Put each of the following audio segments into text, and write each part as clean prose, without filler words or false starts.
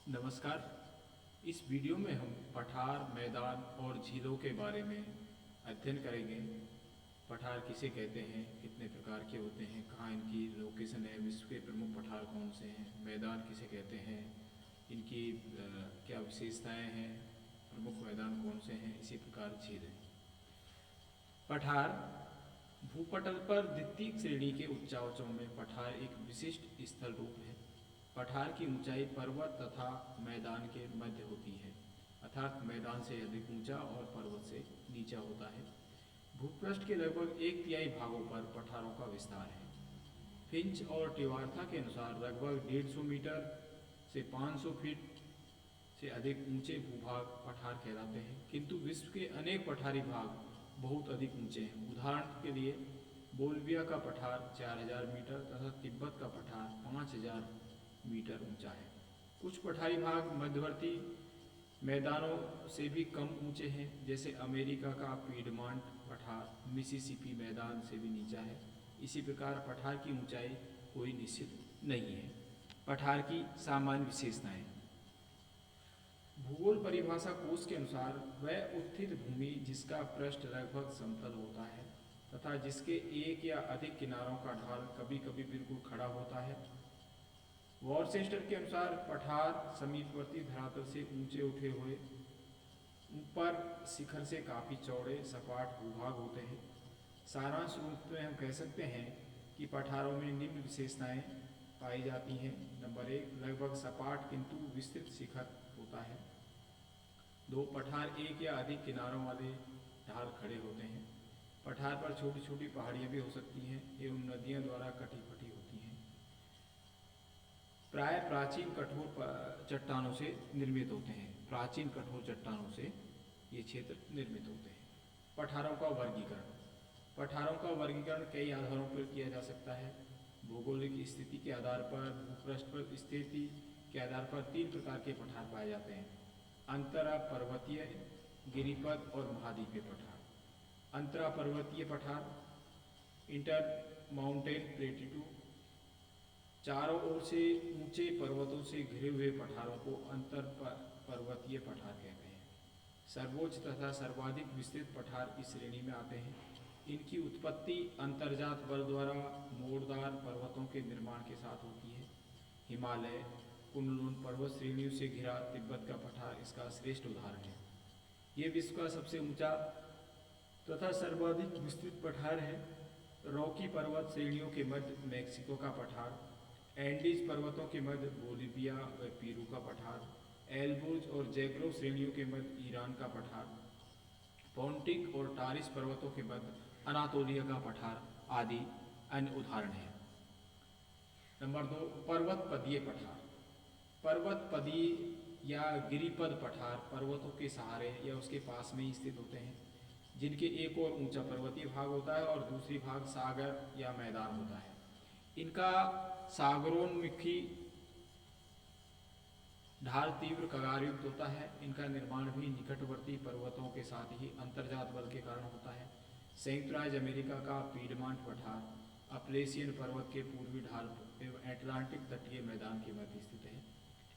नमस्कार। इस वीडियो में हम पठार, मैदान और झीलों के बारे में अध्ययन करेंगे। पठार किसे कहते हैं, कितने प्रकार के होते हैं, कहाँ इनकी लोकेशन है, विश्व के प्रमुख पठार कौन से हैं, मैदान किसे कहते हैं, इनकी क्या विशेषताएं हैं, प्रमुख मैदान कौन से हैं, इसी प्रकार झीलें। पठार भूपटल पर द्वितीय श्रेणी के उच्चावचों में पठार एक विशिष्ट स्थल रूप है। पठार की ऊंचाई पर्वत तथा मैदान के मध्य होती है, अर्थात मैदान से अधिक ऊंचा और पर्वत से नीचा होता है। भूपृष्ठ के लगभग 1/3 भागों पर पठारों का विस्तार है। फिंच और टिवार्था के अनुसार लगभग 150 मीटर से 500 फीट से अधिक ऊंचे भूभाग पठार कहलाते हैं, किंतु विश्व के अनेक पठारी भाग बहुत अधिक ऊंचे हैं। उदाहरण के लिए बोल्विया का पठार 4000 मीटर तथा तिब्बत का पठार 5000 मीटर ऊंचा है। कुछ पठारी भाग मध्यवर्ती मैदानों से भी कम ऊंचे हैं, जैसे अमेरिका का पीडमांट पठार मिसिसिपी मैदान से भी नीचा है। इसी प्रकार पठार की ऊंचाई कोई निश्चित नहीं है। पठार की सामान्य विशेषताएं। भूगोल परिभाषा कोश के अनुसार वह उत्थित भूमि जिसका पृष्ठ लगभग समतल होता है तथा जिसके एक या अधिक किनारों का ढाल कभी कभी बिल्कुल खड़ा होता है। वॉरचेस्टर के अनुसार पठार समीपवर्ती धरातल से ऊंचे उठे हुए ऊपर शिखर से काफ़ी चौड़े सपाट भूभाग होते हैं। सारांश रूप में हम कह सकते हैं कि पठारों में निम्न विशेषताएं पाई जाती हैं। नंबर 1, लगभग सपाट किंतु विस्तृत शिखर होता है। 2, पठार एक या अधिक किनारों वाले ढाल खड़े होते हैं। पठार पर छोटी छोटी पहाड़ियाँ भी हो सकती हैं एवं नदियाँ द्वारा कटी फटी होती हैं। प्राय प्राचीन कठोर चट्टानों से निर्मित होते हैं। प्राचीन कठोर चट्टानों से ये क्षेत्र निर्मित होते हैं। पठारों का वर्गीकरण। पठारों का वर्गीकरण कई आधारों पर किया जा सकता है। भौगोलिक स्थिति के आधार पर, भूपृष्ठ पर स्थिति के आधार पर 3 प्रकार के पठार पाए जाते हैं: अंतरा पर्वतीय, गिरिपद और महाद्वीपीय पठार। अंतरा पर्वतीय पठार, इंटर माउंटेन प्लेटिट्यूड, चारों ओर से ऊंचे पर्वतों से घिरे हुए पठारों को अंतर पर्वतीय पठार कहते हैं। सर्वोच्च तथा सर्वाधिक विस्तृत पठार इस श्रेणी में आते हैं। इनकी उत्पत्ति अंतर्जात बल द्वारा मोड़दार पर्वतों के निर्माण के साथ होती है। हिमालय, कुनलुन पर्वत श्रेणियों से घिरा तिब्बत का पठार इसका श्रेष्ठ उदाहरण है। ये विश्व का सबसे ऊंचा तथा सर्वाधिक विस्तृत पठार है। रॉकी पर्वत श्रेणियों के मध्य मैक्सिको का पठार, एंडीज पर्वतों के मध्य बोलिविया व पेरू का पठार, एल्बुर्ज और जैग्रो श्रेणियों के मध्य ईरान का पठार, पोंटिक और टारिस पर्वतों के मध्य अनातोलिया का पठार आदि अन्य उदाहरण हैं। नंबर 2, पर्वत पदीय पठार। पर्वत पदीय या गिरिपद पठार पर्वतों के सहारे या उसके पास में ही स्थित होते हैं, जिनके एक और ऊंचा पर्वतीय भाग होता है और दूसरी भाग सागर या मैदान होता है। इनका सागरोन्मुखी ढाल तीव्र कगारयुक्त होता है। इनका निर्माण भी निकटवर्ती पर्वतों के साथ ही अंतर्जात बल के कारण होता है। संयुक्त राज्य अमेरिका का पीडमांट पठार अपलेशियन पर्वत के पूर्वी ढाल एवं अटलांटिक तटीय मैदान के मध्य स्थित है।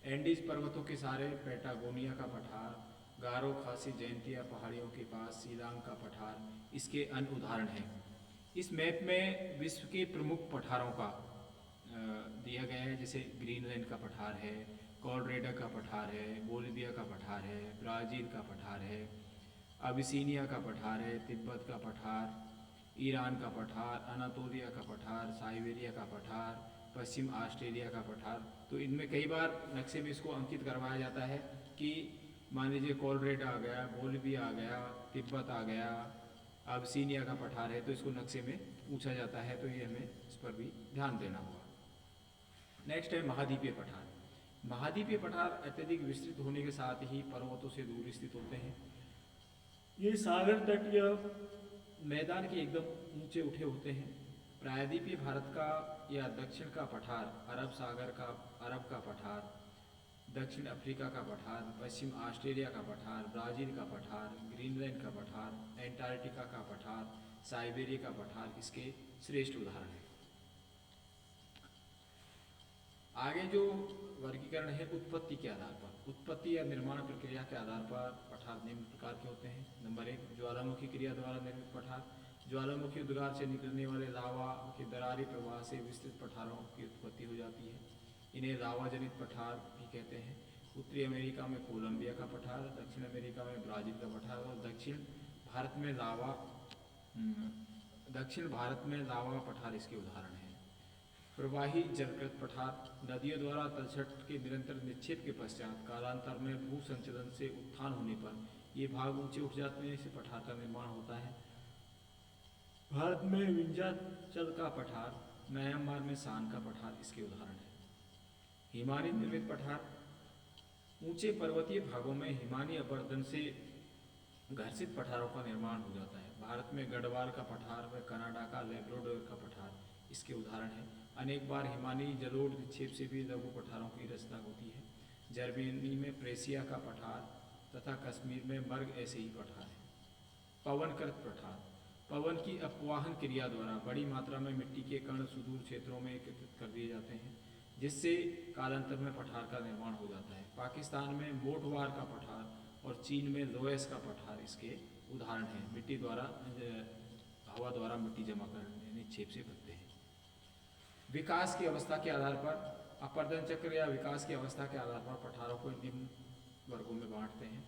एंडीज पर्वतों के सहारे पैटागोनिया का पठार, गारो खासी जयंतिया पहाड़ियों के पास शिलांग का पठार इसके अन्य उदाहरण हैं। इस मैप में विश्व के प्रमुख पठारों का दिया गया है, जैसे ग्रीनलैंड का पठार है, कोलोराडो का पठार है, बोलिविया का पठार है, ब्राज़ील का पठार है, अबिसिनिया का पठार है, तिब्बत का पठार, ईरान का पठार, अनातोलिया का पठार, साइबेरिया का पठार, पश्चिम ऑस्ट्रेलिया का पठार। तो इनमें कई बार नक्शे में इसको अंकित करवाया जाता है कि मान लीजिए कोलोराडो आ गया, बोलिविया आ गया, तिब्बत आ गया, अबिसिनिया का पठार है, तो इसको नक्शे में पूछा जाता है, तो ये हमें इस पर भी ध्यान देना होगा। नेक्स्ट है महाद्वीपीय पठार। महाद्वीपीय पठार अत्यधिक विस्तृत होने के साथ ही पर्वतों से दूर स्थित होते हैं। ये सागर तट या मैदान के एकदम ऊंचे उठे होते हैं। प्रायद्वीपीय भारत का या दक्षिण का पठार, अरब का पठार, दक्षिण अफ्रीका का पठार, पश्चिम ऑस्ट्रेलिया का पठार, ब्राज़ील का पठार, ग्रीनलैंड का पठार, एंटार्क्टिका का पठार, साइबेरिया का पठार इसके श्रेष्ठ उदाहरण हैं। आगे जो वर्गीकरण है उत्पत्ति के आधार पर, उत्पत्ति या निर्माण प्रक्रिया के आधार पर पठार निम्न प्रकार के होते हैं। नंबर 1, ज्वालामुखी क्रिया द्वारा निर्मित पठार। ज्वालामुखी उद्गार से निकलने वाले लावा के दरारी प्रवाह से विस्तृत पठारों की उत्पत्ति हो जाती है। इन्हें लावा जनित पठार भी कहते हैं। उत्तरी अमेरिका में कोलंबिया का पठार, दक्षिण अमेरिका में ब्राजील का पठार और दक्षिण भारत में लावा पठार इसके उदाहरण हैं। प्रवाही जलकृत पठार, नदियों द्वारा तलछट के निरंतर निक्षेप के पश्चात कालांतर में भू संचलन से उत्थान होने पर ये भाग ऊंचे उठ जाते हैं, इससे पठार का निर्माण होता है। भारत में विंध्याचल का पठार, म्यांमार में सान का पठार इसके उदाहरण है। हिमानी निर्मित पठार, ऊंचे पर्वतीय भागों में हिमानी अपरदन से घर्षित पठारों का निर्माण हो जाता है। भारत में गढ़वाल का पठार व कनाडा का लैब्राडोर का पठार इसके उदाहरण है। अनेक बार हिमानी जलोढ़ निक्षेप से भी लघु पठारों की रचना होती है। जर्मनी में प्रेसिया का पठार तथा कश्मीर में मर्ग ऐसे ही पठार है। पवनकृत पठार, पवन की अपवाहन क्रिया द्वारा बड़ी मात्रा में मिट्टी के कण सुदूर क्षेत्रों में एकत्रित कर दिए जाते हैं, जिससे कालांतर में पठार का निर्माण हो जाता है। पाकिस्तान में मोटवार का पठार और चीन में लोएस का पठार इसके उदाहरण हैं। मिट्टी द्वारा हवा द्वारा मिट्टी जमा करने निक्षेप से बनते हैं। विकास की अवस्था के आधार पर, अपरदन चक्र या विकास की अवस्था के आधार पर पठारों को निम्न वर्गों में बांटते हैं।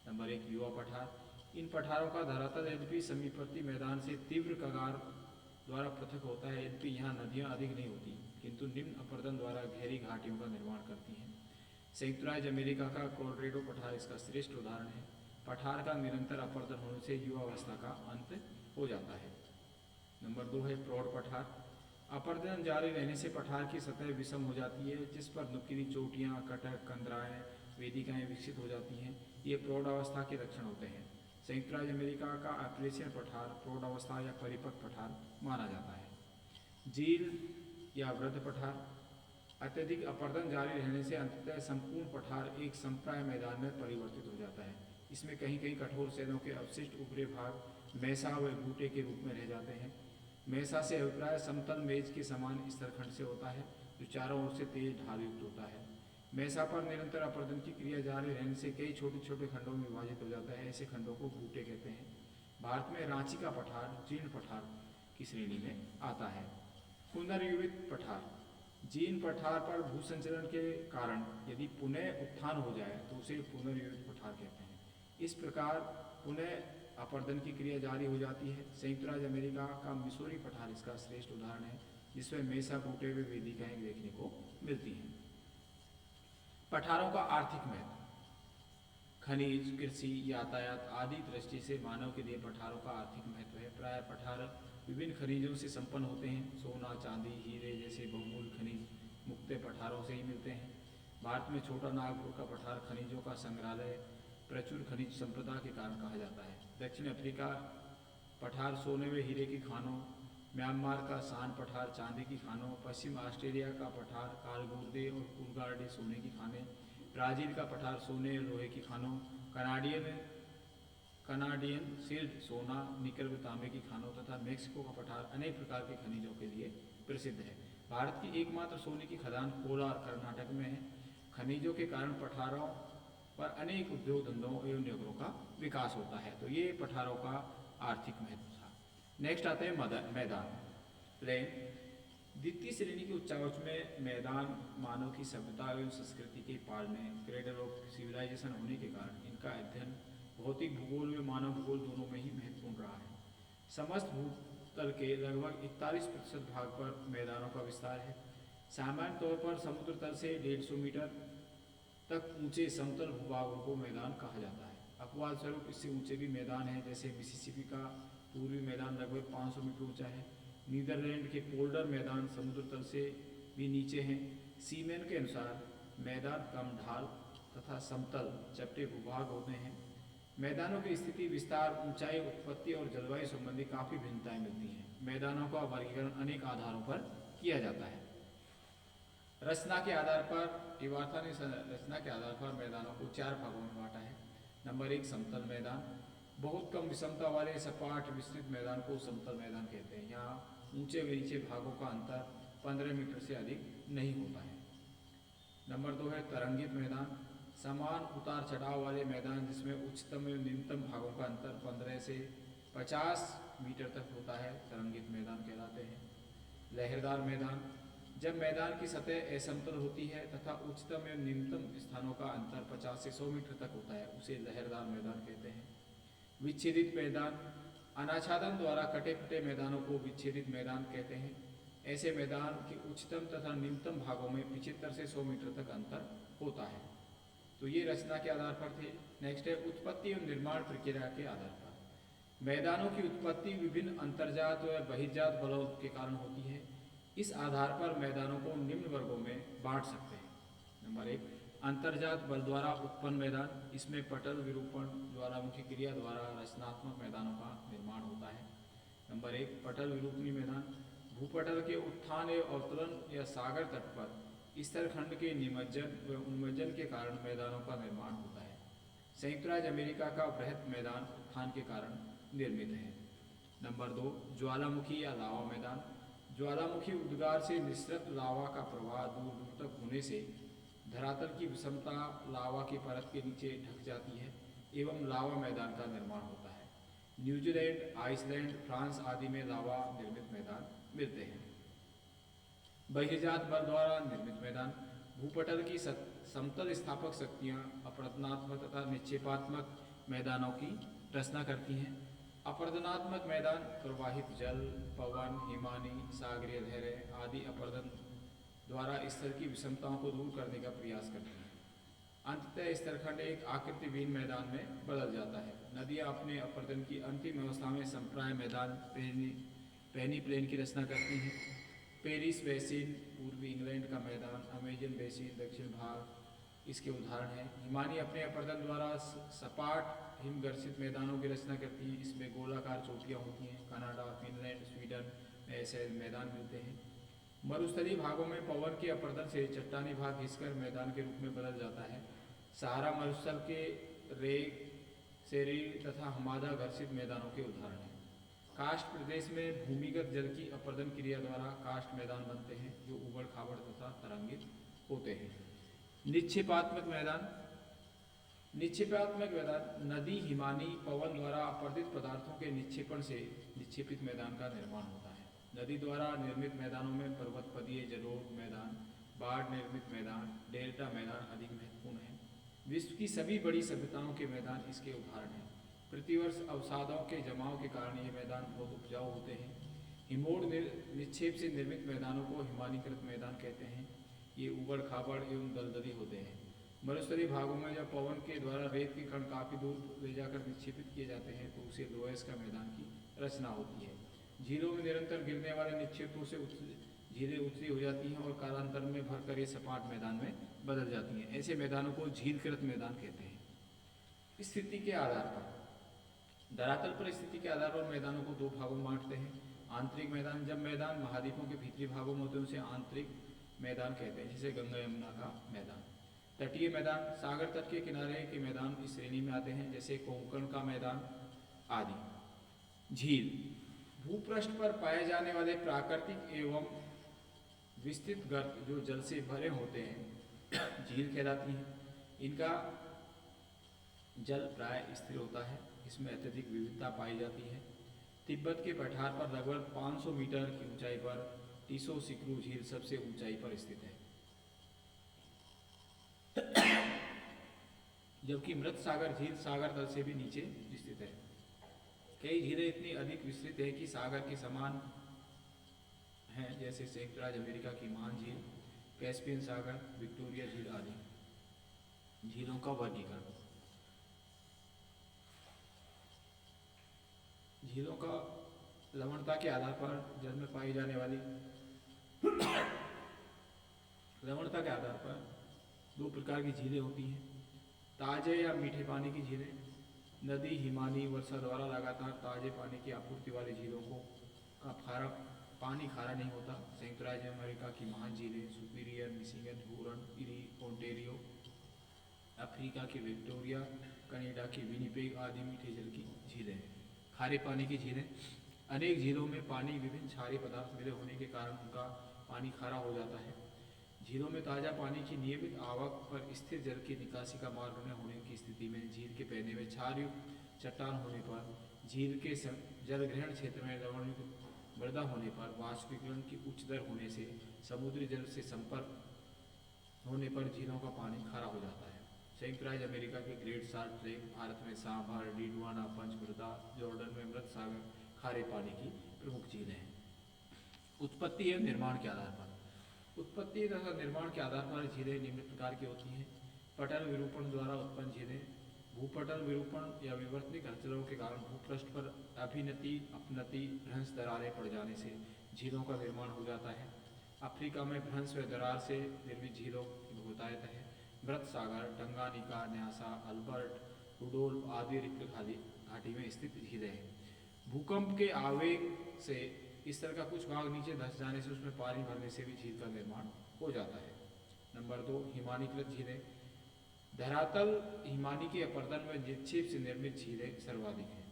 नंबर 1, युवा पठार। इन पठारों का धरातल यद्यपि समीपवर्ती मैदान से तीव्र कगार द्वारा पृथक होता है, यद्यपि यहाँ नदियाँ अधिक नहीं होती, किंतु निम्न अपरदन द्वारा गहरी घाटियों का निर्माण करती हैं। संयुक्त राज्य अमेरिका का कोलोराडो पठार इसका श्रेष्ठ उदाहरण है। पठार का निरंतर अपरदन होने से युवावस्था का अंत हो जाता है। नंबर 2 है प्रौढ़ पठार। अपरदन जारी रहने से पठार की सतह विषम हो जाती है, जिस पर नुकीली चोटियाँ, कटक, कंदराएँ, वेदिकाएँ विकसित हो जाती हैं। ये प्रौढ़ अवस्था के लक्षण होते हैं। संयुक्त राज्य अमेरिका का अप्रेशियन पठार प्रौढ़ अवस्था या परिपक्व पठार माना जाता है। झील या वृद्ध पठार, अत्यधिक अपरदन जारी रहने से अंततः संपूर्ण पठार एक संप्राय मैदान में परिवर्तित हो जाता है। इसमें कहीं कहीं कठोर शैलों के अवशिष्ट ऊपरी भाग मैसा व बूटे के रूप में रह जाते हैं। मैसा से अभिप्राय समतल मेज के समान स्तरखंड से होता है, जो चारों ओर से तेज ढाल युक्त होता है। मैसा पर निरंतर अपरदन की क्रिया जारी रहने से कई छोटे छोटे खंडों में विभाजित हो जाता है। ऐसे खंडों को बूटे कहते हैं। भारत में रांची का पठार जीर्ण पठार की श्रेणी में आता है। पुनर्युवित पठार, जीर्ण पठार पर भूसंचलन के कारण यदि पुनः उत्थान हो जाए तो उसे पुनर्युवित पठार कहते हैं। इस प्रकार पुनः अपरदन की क्रिया जारी हो जाती है। संयुक्त राज्य अमेरिका का मिसौरी पठार इसका श्रेष्ठ उदाहरण है, जिसमें मेसा बूटे हुए वेदिकाएं देखने को मिलती हैं। पठारों का आर्थिक महत्व, खनिज, कृषि, यातायात आदि दृष्टि से मानव के लिए पठारों का आर्थिक महत्व है। प्राय पठार विभिन्न खनिजों से संपन्न होते हैं। सोना, चांदी, हीरे जैसे बहुमूल्य खनिज मुक्त पठारों से ही मिलते हैं। भारत में छोटा नागपुर का पठार खनिजों का संग्रहालय प्रचुर खनिज संपदा के कारण कहा जाता है। दक्षिण अफ्रीका पठार सोने व हीरे की खानों, म्यांमार का सान पठार चांदी की खानों, पश्चिम ऑस्ट्रेलिया का पठार कालगोर्दे और कुलगार्डे सोने की खानें, ब्राज़ील का पठार सोने और लोहे की खानों, कनाडियन सिल्ड सोना, निकल व तांबे की खानों तथा मेक्सिको का पठार अनेक प्रकार के खनिजों के लिए प्रसिद्ध है। भारत की एकमात्र सोने की खदान कोलार कर्नाटक में है। खनिजों के कारण पठारों पर अनेक उद्योग धंधों एवं नगरों का विकास होता है। तो ये पठारों का आर्थिक महत्व था। नेक्स्ट आते हैं मैदान, प्लेन। द्वितीय श्रेणी के उच्चावच में मैदान मानव की सभ्यता एवं संस्कृति के पालने, क्रेडल ऑफ सिविलाइजेशन होने के कारण इनका अध्ययन भौतिक भूगोल व मानव भूगोल दोनों में ही महत्वपूर्ण रहा है। समस्त भूतल के लगभग 41% भाग पर मैदानों का विस्तार है। सामान्य तौर पर समुद्र तल से 150 मीटर तक ऊंचे समतल भूभागों को मैदान कहा जाता है। अपवाद स्वरूप इससे ऊंचे भी मैदान हैं, जैसे मिसिसिपी का पूर्वी मैदान लगभग 500 मीटर ऊंचा है। नीदरलैंड के पोल्डर मैदान समुद्र तल से भी नीचे हैं। सीमेन के अनुसार मैदान कम ढाल तथा समतल चपटे भूभाग होते हैं। मैदानों की स्थिति, विस्तार, ऊंचाई, उत्पत्ति और जलवायु संबंधी काफ़ी भिन्नताएं मिलती हैं। मैदानों का वर्गीकरण अनेक आधारों पर किया जाता है। रचना के आधार पर टिवार्था ने रचना के आधार पर मैदानों को 4 भागों में बांटा है। नंबर 1, समतल मैदान। बहुत कम विषमता वाले सपाट विस्तृत मैदान को समतल मैदान कहते हैं। यहाँ ऊंचे व नीचे भागों का अंतर 15 मीटर से अधिक नहीं होता है। नंबर 2 है तरंगित मैदान, समान उतार चढ़ाव वाले मैदान जिसमें उच्चतम एवं निम्नतम भागों का अंतर 15 से 50 मीटर तक होता है, तरंगित मैदान कहलाते हैं। लहरदार मैदान, जब मैदान की सतह असमतल होती है तथा उच्चतम एवं निम्नतम स्थानों का अंतर 50 से 100 मीटर तक होता है, उसे लहरदार मैदान कहते हैं। विच्छेदित मैदान, अनाच्छादन द्वारा कटे फटे मैदानों को विच्छेदित मैदान कहते हैं। ऐसे मैदान के उच्चतम तथा निम्नतम भागों में 75 से 100 मीटर तक अंतर होता है। तो ये रचना के आधार पर थे। नेक्स्ट है उत्पत्ति एवं निर्माण प्रक्रिया के आधार पर। मैदानों की उत्पत्ति विभिन्न अंतर्जात व बहिर्जात बलों के कारण होती है। इस आधार पर मैदानों को निम्न वर्गों में बांट सकते हैं। नंबर 1, अंतर्जात बल द्वारा उत्पन्न मैदान, इसमें पटल विरूपण ज्वालामुखी क्रिया द्वारा रचनात्मक मैदानों का निर्माण होता है। नंबर 1, पटल विरूपणी मैदान, भूपटल के उत्थान एवं अवतरण या सागर तट पर स्तरखंड के निमज्जन व उन्मज्जन के कारण मैदानों का निर्माण होता है। संयुक्त राज्य अमेरिका का बृहद मैदान उत्थान के कारण निर्मित है। नंबर 2, ज्वालामुखी या लावा मैदान, ज्वालामुखी उद्गार से निःसृत लावा का प्रवाह दूर दूर तक होने से धरातल की विषमता लावा की परत के नीचे ढक जाती है एवं लावा मैदान का निर्माण होता है। न्यूजीलैंड, आइसलैंड, फ्रांस आदि में लावा निर्मित मैदान मिलते हैं। बहिर्जात बल द्वारा निर्मित मैदान, भूपटल की समतल स्थापक शक्तियाँ अपरदनात्मक तथा निक्षेपात्मक मैदानों की रचना करती हैं। अपरदनात्मक मैदान प्रवाहित जल, पवन, हिमानी, सागरीय लहरें आदि अपरदन द्वारा स्तर की विषमताओं को दूर करने का प्रयास करती हैं। अंततः स्तरखंड एक आकृतिहीन मैदान में बदल जाता है। नदियाँ अपने अपरदन की अंतिम अवस्था में संप्राय मैदान पेनी प्लेन की रचना करती हैं। पेरिस बेसिन पूर्वी इंग्लैंड का मैदान, अमेजन बेसिन दक्षिण भाग इसके उदाहरण हैं। हिमानी अपने अपरदन द्वारा सपाट हिमघर्षित मैदानों की रचना करती हैं। इसमें गोलाकार चोटियाँ होती हैं। कनाडा, फिनलैंड, स्वीडन में ऐसे मैदान मिलते हैं। मरुस्थलीय भागों में पवन के अपरदन से चट्टानी भाग घिसकर मैदान के रूप में बदल जाता है। सहारा मरुस्थल के रेग, सेरीर तथा हमादा घर्षित मैदानों के उदाहरण हैं। काष्ठ प्रदेश में भूमिगत जल की अपरदन क्रिया द्वारा काष्ठ मैदान बनते हैं जो उबड़ खाबड़ तथा तरंगित होते हैं। निक्षेपात्मक मैदान, निक्षेपात्मक मैदान नदी, हिमानी, पवन द्वारा अपरदित पदार्थों के निक्षेपण से निक्षेपित मैदान का निर्माण होता है। नदी द्वारा निर्मित मैदानों में पर्वतपदीय जलोढ़ मैदान, बाढ़ निर्मित मैदान, डेल्टा मैदान अधिक महत्वपूर्ण है। विश्व की सभी बड़ी सभ्यताओं के मैदान इसके उदाहरण हैं। प्रतिवर्ष अवसादों के जमाव के कारण ये मैदान बहुत उपजाऊ होते हैं। हिमोड़ निक्षेप से निर्मित मैदानों को हिमानीकृत मैदान कहते हैं। ये उबड़ खाबड़ एवं दलदली होते हैं। मरुस्थलीय भागों में जब पवन के द्वारा रेत के कण काफ़ी दूर ले जाकर निक्षेपित किए जाते हैं तो उसे लोयस का मैदान की रचना होती है। झीलों में निरंतर गिरने वाले निक्षेपों से झीलें उथली हो जाती हैं और कालांतर में भरकर ये सपाट मैदान में बदल जाती हैं। ऐसे मैदानों को झीलकृत मैदान कहते हैं। स्थिति के आधार पर, धरातल पर स्थिति के आधार पर मैदानों को दो भागों में बांटते हैं। आंतरिक मैदान, जब मैदान महाद्वीपों के भीतरी भागों में होते हैं उसे आंतरिक मैदान कहते हैं, जैसे गंगा यमुना का मैदान। तटीय मैदान, सागर तट के किनारे के मैदान इस श्रेणी में आते हैं, जैसे कोंकण का मैदान आदि। झील, भूपृष्ठ पर पाए जाने वाले प्राकृतिक एवं विस्तृत गर्त जो जल से भरे होते हैं झील कहलाती हैं। इनका जल प्राय स्थिर होता है, इसमें अत्यधिक विविधता पाई जाती है। तिब्बत के पठार पर लगभग 500 मीटर की ऊंचाई पर टीसो सिक्रू झील सबसे ऊंचाई पर स्थित है, जबकि मृत सागर झील सागर तल से भी नीचे स्थित है। कई झीलें इतनी अधिक विस्तृत है कि सागर के समान हैं, जैसे संयुक्त राज्य अमेरिका की महान झील, कैस्पियन सागर, विक्टोरिया झील आदि। झीलों का वर्गीकरण, झीलों का लवणता के आधार पर जल में पाई जाने वाली लवणता के आधार पर दो प्रकार की झीलें होती हैं। ताजे या मीठे पानी की झीलें, नदी, हिमानी, वर्षा द्वारा लगातार ताजे पानी की आपूर्ति वाली झीलों का पानी खारा नहीं होता। संयुक्त राज्य अमेरिका की महान झीलें superior, Michigan, Huron, eri, Ontario, Africa की विक्टोरिया, कनाडा की विनिपेग आदि मीठे जल की झीलें हैं। खारे पानी की झीलें, अनेक झीलों में पानी विभिन्न क्षारीय पदार्थ मिले होने के कारण उनका पानी खारा हो जाता है। झीलों में ताज़ा पानी की नियमित आवक पर स्थिर जल की निकासी का मार्ग न होने की स्थिति में, झील के पहने में क्षारयुक्त चट्टान होने पर, झील के जलग्रहण क्षेत्र में लवणयुक्त मृदा होने पर, वाष्पीकरण की उच्च दर होने से, समुद्री जल से संपर्क होने पर झीलों का पानी खारा हो जाता है। संयुक्त राज्य अमेरिका के ग्रेट साल्ट लेक, भारत में सांभर, डीडवाना, पंचमृदा, जॉर्डन में मृत सागर खारे पानी की प्रमुख झीलें हैं। उत्पत्ति एवं निर्माण के आधार पर, उत्पत्ति तथा निर्माण के आधार पर झीलें निम्न प्रकार की होती हैं। पटल विरूपण द्वारा उत्पन्न झीलें, भूपटल विरूपण या विवर्तनिक हलचलों के कारण भूपृष्ठ पर अभिनति, अपनति, भ्रंश, दरारें पड़ जाने से झीलों का निर्माण हो जाता है। अफ्रीका में भ्रंश व दरार से निर्मित झीलों की बहुतायत है। मृत सागर, टंगानिका, न्यासा, अल्बर्ट, रुडोल्फ आदि रिक्त घाटी में स्थित झीलें हैं। भूकंप के आवेग से इस तरह का कुछ भाग नीचे धंस जाने से उसमें पानी भरने से भी झील का निर्माण हो जाता है। नंबर 2, हिमानीकृत झीलें। धरातल हिमानी के अपर्दन व निक्षेप से निर्मित झीलें सर्वाधिक हैं।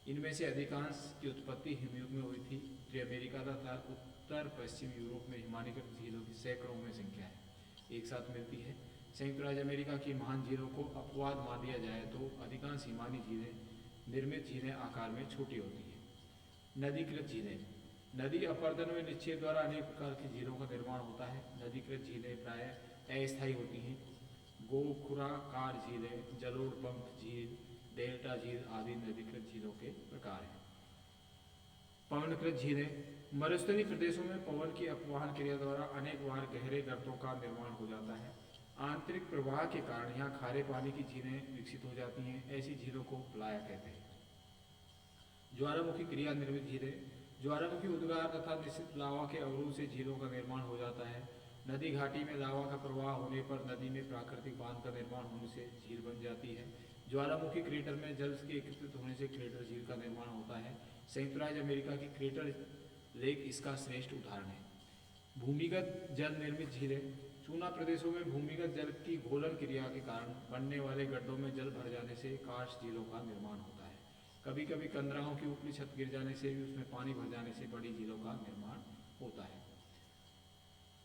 इनमें से अधिकांश की उत्पत्ति हिमयुग में हुई थी। उत्तरी अमेरिका तथा उत्तर पश्चिम यूरोप में हिमानीकृत झीलों की सैकड़ों में संख्या है, एक साथ मिलती है। संयुक्त राज्य अमेरिका की महान झीलों को अपवाद मान दिया जाए तो अधिकांश हिमानी झीलें, निर्मित झीलें आकार में छोटी होती हैं। नदीकृत झीलें। नदी अपर्दन व निक्षेप द्वारा अनेक प्रकार की झीलों का निर्माण होता है। नदीकृत झीलें प्रायः अस्थायी होती हैं। गोखुराकार झीलें, जलोढ़ झील, डेल्टा झील आदि नदीकृत झीलों के प्रकार हैं। पवनकृत झीलें। मरुस्थलीय प्रदेशों में पवन की अपवाहन क्रिया द्वारा अनेक बार गहरे गर्तों का निर्माण हो जाता है। आंतरिक प्रवाह के कारण यहाँ खारे पानी की झीलें विकसित हो जाती हैं। ऐसी झीलों को प्लाया कहते हैं। ज्वालामुखी क्रिया निर्मित झीलें। ज्वालामुखी उद्गार तथा निश्चित लावा के अवरोध से झीलों का निर्माण हो जाता है। नदी घाटी में लावा का प्रवाह होने पर नदी में प्राकृतिक बांध का निर्माण होने से झील बन जाती है। ज्वालामुखी क्रेटर में जल के एकत्रित होने से क्रेटर झील का निर्माण होता है। संयुक्त राज्य अमेरिका की क्रेटर लेक इसका श्रेष्ठ उदाहरण है। भूमिगत जल निर्मित झीलें। चूना प्रदेशों में भूमिगत जल की घोलन क्रिया के कारण बनने वाले गड्ढों में जल भर जाने से कार्स्ट झीलों का निर्माण होता है। कभी कभी कंदराओं की ऊपरी छत गिर जाने से भी उसमें पानी भर जाने से बड़ी झीलों का निर्माण होता है।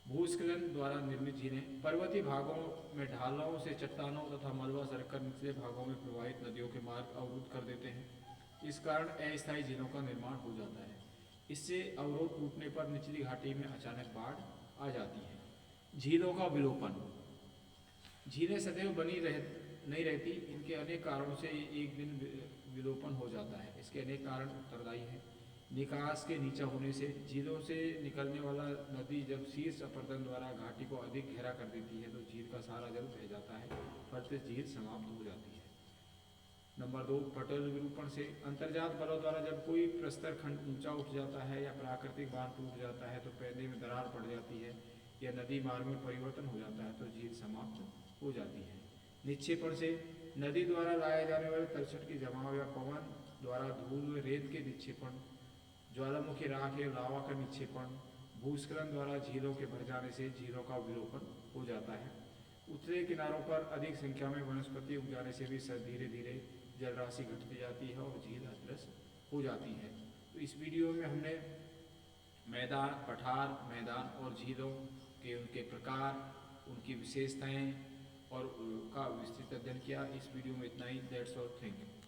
भूस्खलन द्वारा निर्मित झीलें। पर्वतीय भागों में ढालों से चट्टानों तथा मलबा सरककर निचले भागों में प्रवाहित नदियों के मार्ग अवरुद्ध कर देते हैं। इस कारण अस्थायी झीलों का निर्माण हो जाता है। इससे अवरोध टूटने पर निचली घाटी में अचानक बाढ़ आ जाती है। झीलों का विलोपन। झीलें सदैव बनी नहीं रहती। इनके अनेक कारणों से एक दिन विलोपन हो जाता है। इसके अनेक कारण उत्तरदायी हैं। निकास के नीचा होने से। झीलों से निकलने वाला नदी जब शीर्ष अपरदन द्वारा घाटी को अधिक गहरा कर देती है तो झील का सारा जल बह जाता है, फलतः झील समाप्त हो जाती है। नंबर 2, पटल विरूपण से। अंतर्जात बलों द्वारा जब कोई प्रस्तर खंड ऊंचा उठ जाता है या प्राकृतिक बांध टूट जाता है तो पैदे में दरार पड़ जाती है या नदी मार्ग में परिवर्तन हो जाता है तो झील समाप्त हो जाती है। निक्षेपण से। नदी द्वारा लाए जाने वाले तलछट की जमाव या पवन द्वारा धूल व रेत के निक्षेपण, ज्वालामुखी राख या लावा का निक्षेपण, भूस्खलन द्वारा झीलों के भर जाने से झीलों का विलोपन हो जाता है। उत्तरी किनारों पर अधिक संख्या में वनस्पति उग जाने से भी धीरे धीरे जल राशि घटती जाती है और झील अदृश्य हो जाती है। तो इस वीडियो में हमने मैदान, पठार, मैदान और झीलों के उनके प्रकार, उनकी विशेषताएं और का विस्तृत अध्ययन किया। इस वीडियो में इतना ही। That's all. Thank you.